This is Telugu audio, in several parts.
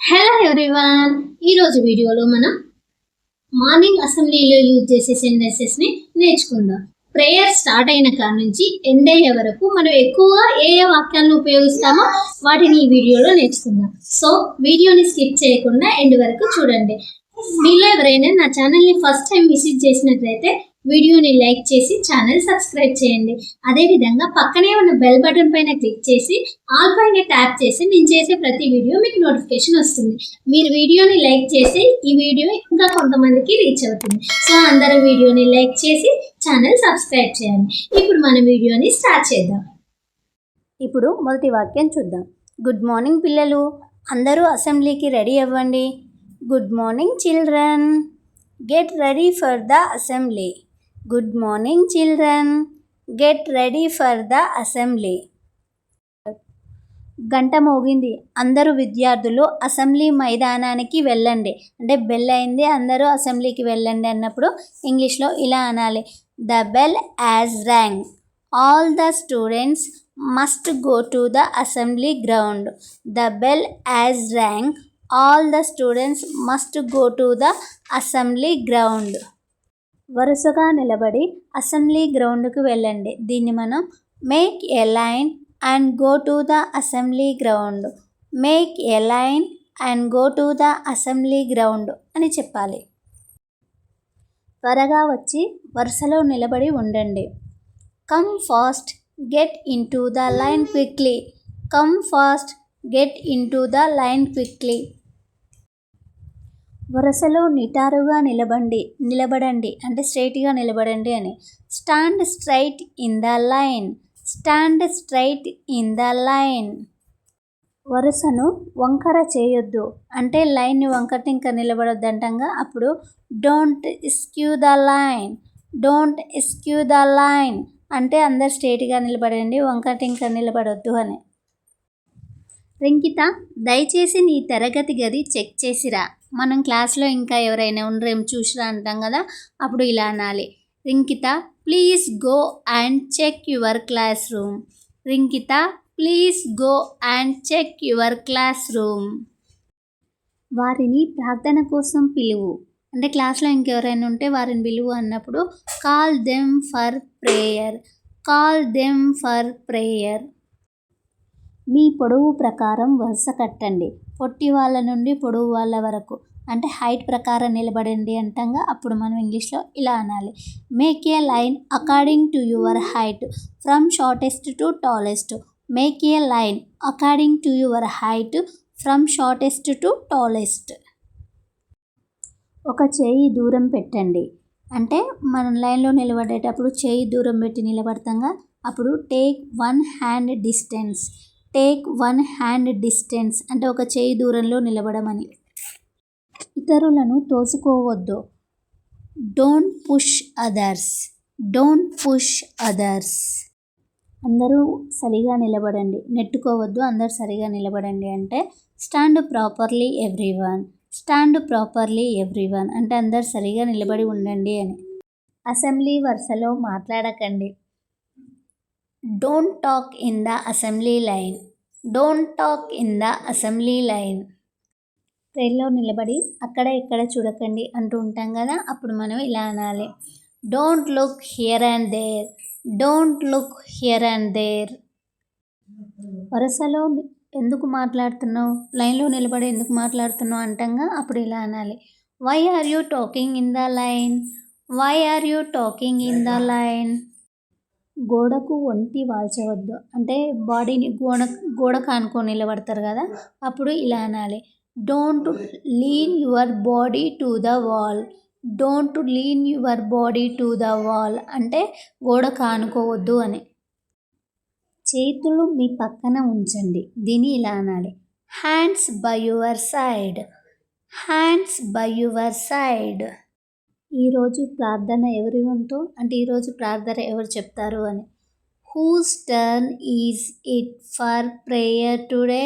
హలో ఎవ్రీవన్, ఈరోజు వీడియోలో మనం మార్నింగ్ అసెంబ్లీలో యూజ్ చేసే సెంటెన్సెస్ని నేర్చుకుందాం. ప్రేయర్ స్టార్ట్ అయిన కాడ నుంచి ఎండ్ అయ్యే వరకు మనం ఎక్కువగా ఏ ఏ వాక్యాలను ఉపయోగిస్తామో వాటిని ఈ వీడియోలో నేర్చుకుందాం. సో వీడియోని స్కిప్ చేయకుండా ఎండ్ వరకు చూడండి. మీలో ఎవరైనా నా ఛానల్ని ఫస్ట్ టైం విజిట్ చేసినట్లయితే వీడియోని లైక్ చేసి ఛానల్ సబ్స్క్రైబ్ చేయండి. అదేవిధంగా పక్కనే ఉన్న బెల్ బటన్ పైన క్లిక్ చేసి ఆల్ పైన ట్యాప్ చేసి నేను చేసే ప్రతి వీడియో మీకు నోటిఫికేషన్ వస్తుంది. మీరు వీడియోని లైక్ చేసి ఈ వీడియో ఇంకా కొంతమందికి రీచ్ అవుతుంది. సో అందరూ వీడియోని లైక్ చేసి ఛానల్ సబ్స్క్రైబ్ చేయండి. ఇప్పుడు మన వీడియోని స్టార్ట్ చేద్దాం. ఇప్పుడు మొదటి వాక్యం చూద్దాం. గుడ్ మార్నింగ్ పిల్లలు, అందరూ అసెంబ్లీకి రెడీ అవ్వండి. Good morning children, get ready for the assembly. Good morning children, get ready for the assembly. గంట మోగింది, అందరూ విద్యార్థులు అసెంబ్లీ మైదానానికి వెళ్ళండి. అంటే బెల్ అయింది, అందరూ అసెంబ్లీకి వెళ్ళండి అన్నప్పుడు ఇంగ్లీష్లో ఇలా అనాలి. The bell as rang, all the students must go to the assembly ground. The bell has rang, all the students must go to the assembly ground. వరుసగా నిలబడి అసెంబ్లీ గ్రౌండ్కు వెళ్ళండి. దీన్ని మనం make a line and go to the assembly ground. Make a line and go to the assembly ground అని చెప్పాలి. త్వరగా వచ్చి వరుసలో నిలబడి ఉండండి. Come fast, get into the line quickly. Come fast, get into the line quickly. వరుసలో నిటారుగా నిలబడండి అంటే స్ట్రైట్గా నిలబడండి అని. Stand straight in the line. Stand straight in the line. వరుసను వంకర చేయొద్దు అంటే లైన్ని వంకట ఇంకా నిలబడొద్దు అంటంగా. అప్పుడు don't skew the line. Don't skew the line అంటే అందరు స్ట్రైట్గా నిలబడండి, వంకట ఇంకా నిలబడొద్దు అని. రింకిత, దయచేసి నీ తరగతి గది చెక్ చేసిరా. మనం క్లాస్లో ఇంకా ఎవరైనా ఉండరేం చూసిరా అంటాం కదా, అప్పుడు ఇలా అనాలి. Rinkitha, please go and check your classroom. Rinkitha, please go and check your classroom. వారిని ప్రార్థన కోసం పిలువు అంటే క్లాస్లో ఇంకెవరైనా ఉంటే వారిని పిలువు అన్నప్పుడు call them for prayer. Call them for prayer. మీ పొడవు ప్రకారం వరుస కట్టండి. పొట్టి వాళ్ళ నుండి పొడవు వాళ్ళ వరకు అంటే హైట్ ప్రకారం నిలబడండి అంటంగా. అప్పుడు మనం ఇంగ్లీష్లో ఇలా అనాలి. Make a line according to your height from shortest to tallest. Make a line according to your height from shortest to tallest. ఒక చేయి దూరం పెట్టండి అంటే మనం లైన్లో నిలబడేటప్పుడు చేయి దూరం పెట్టి నిలబడతాంగా. అప్పుడు take one hand distance. Take one hand distance అంటే ఒక చేయి దూరంలో నిలబడమని. ఇతరులను తోసుకోవద్దు. Don't push others. Don't push others. అందరూ సరిగా నిలబడండి, నెట్టుకోవద్దు, అందరూ సరిగా నిలబడండి అంటే stand properly everyone. Stand properly everyone అంటే అందరు సరిగా నిలబడి ఉండండి అని. అసెంబ్లీ వరుసలో మాట్లాడకండి. Don't talk in the assembly line. Don't talk in the assembly line. ట్రైన్లో నిలబడి అక్కడ ఇక్కడ చూడకండి అంటూ ఉంటాం కదా, అప్పుడు మనం ఇలా అనాలి. Don't look here and there. Don't look here and there. వరుసలో ఎందుకు మాట్లాడుతున్నావు, లైన్లో నిలబడి ఎందుకు మాట్లాడుతున్నావు అంటంగా. అప్పుడు ఇలా అనాలి. Why are you talking in the line. Why are you talking in the line. గోడకు ఒంటి వాల్చవద్దు అంటే బాడీని గోడకు ఆనుకొని నిలబడతారు కదా, అప్పుడు ఇలా అనాలి. Don't lean your body to the wall. Don't lean your body to the wall అంటే గోడకు ఆనుకోవద్దు అని. చేతులు మీ పక్కన ఉంచండి. దీన్ని ఇలా అనాలి. Hands by your side. Hands by your side. ఈరోజు ప్రార్థన ఎవరి వంతు అంటే ఈరోజు ప్రార్థన ఎవరు చెప్తారు అని. Whose turn is it for prayer today.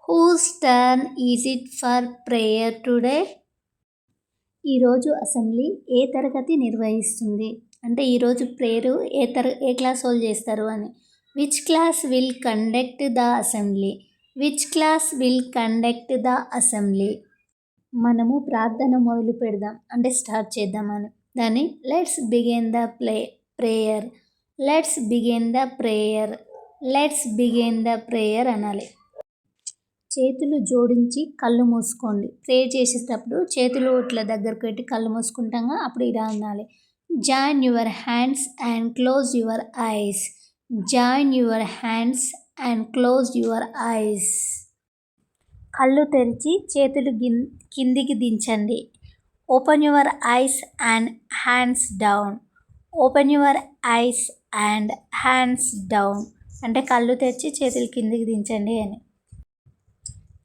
Whose turn is it for prayer today. ఈరోజు అసెంబ్లీ ఏ తరగతి నిర్వహిస్తుంది అంటే ఈరోజు ప్రేయరు ఏ క్లాస్ వాళ్ళు చేస్తారు అని. Which class will conduct the assembly. Which class will conduct the assembly. మనము ప్రార్థన మొదలు పెడదాం అంటే స్టార్ట్ చేద్దామని. దాన్ని let's begin the prayer. Let's begin the prayer. Let's begin the prayer అనాలి. చేతులు జోడించి కళ్ళు మూసుకోండి. ప్రే చేసేటప్పుడు చేతులు ఇట్లా దగ్గరకు పెట్టి కళ్ళు మూసుకుంటాగా అప్పుడు ఇలా అనాలి. Join your hands and close your eyes. Join your hands and close your eyes. కళ్ళు తెరిచి చేతులు కిందికి దించండి. Open your eyes and hands down. Open your eyes and hands down అంటే కళ్ళు తెరిచి చేతులు కిందికి దించండి అని.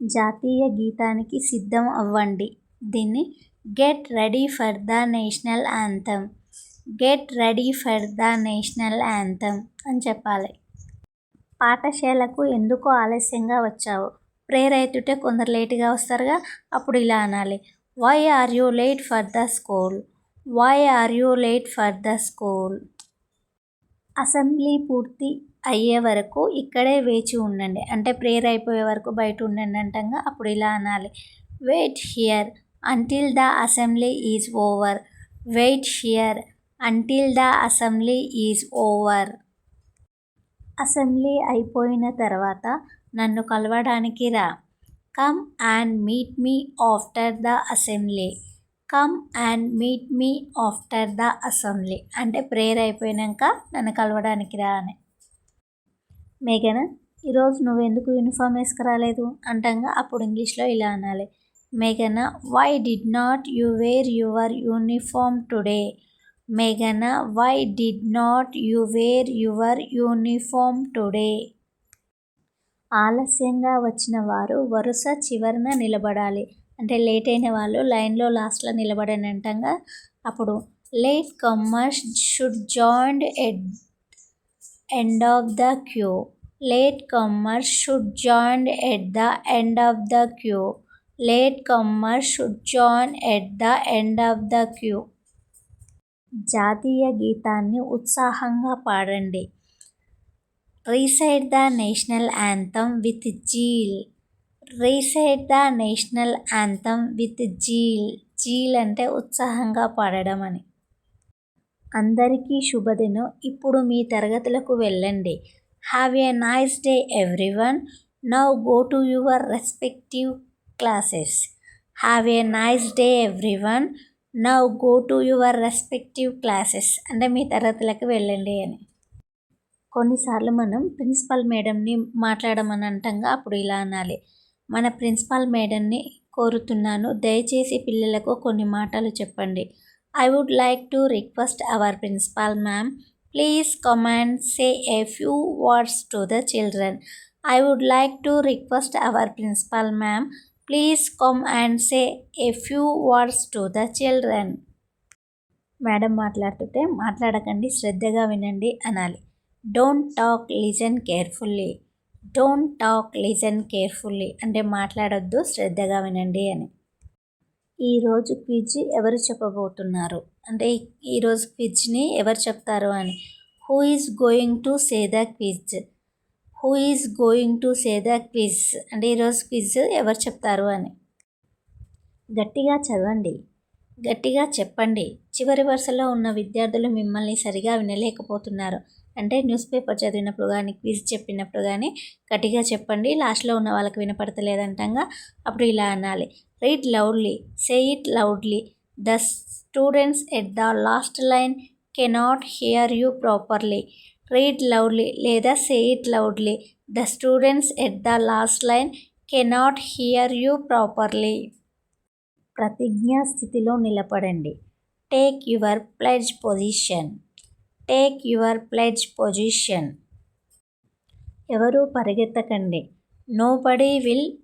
జాతీయ గీతానికి సిద్ధం అవ్వండి. దీన్ని get ready for the national anthem. Get ready for the national anthem అని చెప్పాలి. పాఠశాలకు ఎందుకు ఆలస్యంగా వచ్చావు. ప్రేయర్ అవుతుంటే కొందరు లేటుగా వస్తారుగా అప్పుడు ఇలా అనాలి. Why are you late for the school. Why are you late for the school. Assembly పూర్తి అయ్యే వరకు ఇక్కడే వేచి ఉండండి అంటే ప్రేయర్ అయిపోయే వరకు బయట ఉండండి అంటంగా అప్పుడు ఇలా అనాలి. Wait here until the assembly is over. Wait here until the assembly is over. Assembly అయిపోయిన తర్వాత నన్ను కలవడానికి రా. Come and meet me after the assembly. Come and meet me after the assembly అంటే ప్రేయర్ అయిపోయాక నన్ను కలవడానికి రా అని. మేఘన ఈరోజు నువ్వు ఎందుకు యూనిఫామ్ వేసుకురాలేదు అంటంగా అప్పుడు ఇంగ్లీష్లో ఇలా అనాలి. మేఘన why did not you where your uniform today. మేఘన why did not you where your uniform today. ఆలస్యంగా వచ్చిన వారు వరుస చివరన నిలబడాలి అంటే లేట్ అయిన వాళ్ళు లైన్లో లాస్ట్లో నిలబడని అంటంగా అప్పుడు late comers should join at end of the queue. Late comers should join at the end of the queue. Late comers should join at the end of the queue. జాతీయ గీతాన్ని ఉత్సాహంగా పాడండి. Recite the national anthem with zeal. Recite the national anthem with zeal. Zeal అంటే ఉత్సాహంగా పాడడం అని. అందరికీ శుభదినం. ఇప్పుడు మీ తరగతులకు వెళ్ళండి. Have a nice day everyone. Now go to your respective classes. Have a nice day everyone. Now go to your respective classes అంటే మీ తరగతులకు వెళ్ళండి అని. కొన్నిసార్లు మనం ప్రిన్సిపల్ మేడంని మాట్లాడమని అంటంగా అప్పుడు ఇలా అనాలి. మన ప్రిన్సిపల్ మేడంని కోరుతున్నాను దయచేసి పిల్లలకు కొన్ని మాటలు చెప్పండి. I would like to request our principal ma'am please come and say a few words to the children. I would like to request our principal ma'am please come and say a few words to the children. Madam మాట్లాడుతుంటే మాట్లాడకండి శ్రద్ధగా వినండి అనాలి. Don't talk listen carefully. Don't talk listen carefully అంటే మాట్లాడొద్దు శ్రద్ధగా వినండి అని. ఈరోజు క్విజ్ ఎవరు చెప్పబోతున్నారు అంటే ఈరోజు క్విజ్ని ఎవరు చెప్తారు అని. Who is going to say the quiz. Who is going to say the quiz అంటే ఈరోజు క్విజ్ ఎవరు చెప్తారు అని. గట్టిగా చదవండి. గట్టిగా చెప్పండి. చివరి వరుసలో ఉన్న విద్యార్థులు మిమ్మల్ని సరిగా వినలేకపోతున్నారు అంటే న్యూస్ పేపర్ చదివినప్పుడు కానీ క్విజ్ చెప్పినప్పుడు కానీ గట్టిగా చెప్పండి. లాస్ట్లో ఉన్న వాళ్ళకి వినపడతలేదంటంగా అప్పుడు ఇలా అనాలి. Read loudly. Say it loudly. The students at the last line cannot hear you properly. Read loudly లేదా say it loudly. The students at the last line cannot hear you properly. ప్రతిజ్ఞా స్థితిలో నిలబడండి. Take your pledge position. Take your pledge position. ఎవరు పరిగెత్తకండి. Nobody will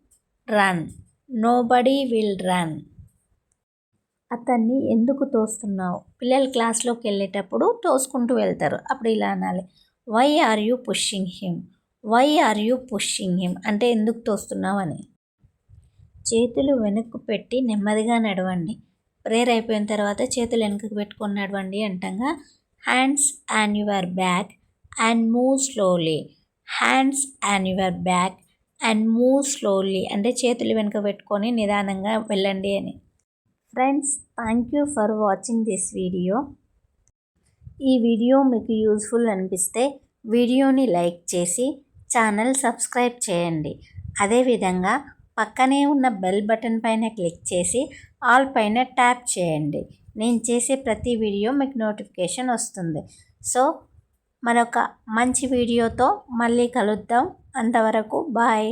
run. Nobody will run. అతన్ని ఎందుకు తోస్తున్నావు. పిల్లలు క్లాస్లోకి వెళ్ళేటప్పుడు తోసుకుంటూ వెళ్తారు అప్పుడు ఇలా అనాలి. Why are you pushing him. Why are you pushing him అంటే ఎందుకు తోస్తున్నావు అని. చేతులు వెనక్కు పెట్టి నెమ్మదిగా నడవండి. ప్రేయర్ అయిపోయిన తర్వాత చేతులు వెనక్కి పెట్టుకొని నడవండి అంటంగా. Hands on your back and move slowly. Hands on your back and move slowly అంటే చేతులు వెనుక పెట్టుకొని నిదానంగా వెళ్ళండి అని. Friends, thank you for watching this video. ఈ వీడియో మీకు యూస్ఫుల్ అనిపిస్తే వీడియోని లైక్ చేసి ఛానల్ సబ్స్క్రైబ్ చేయండి. అదేవిధంగా పక్కనే ఉన్న బెల్ బటన్ పైన క్లిక్ చేసి ఆల్ పైన ట్యాప్ చేయండి. నేను చేసే ప్రతి వీడియో మీకు నోటిఫికేషన్ వస్తుంది. సో మరొక మంచి వీడియోతో మళ్ళీ కలుద్దాం. అంతవరకు బాయ్.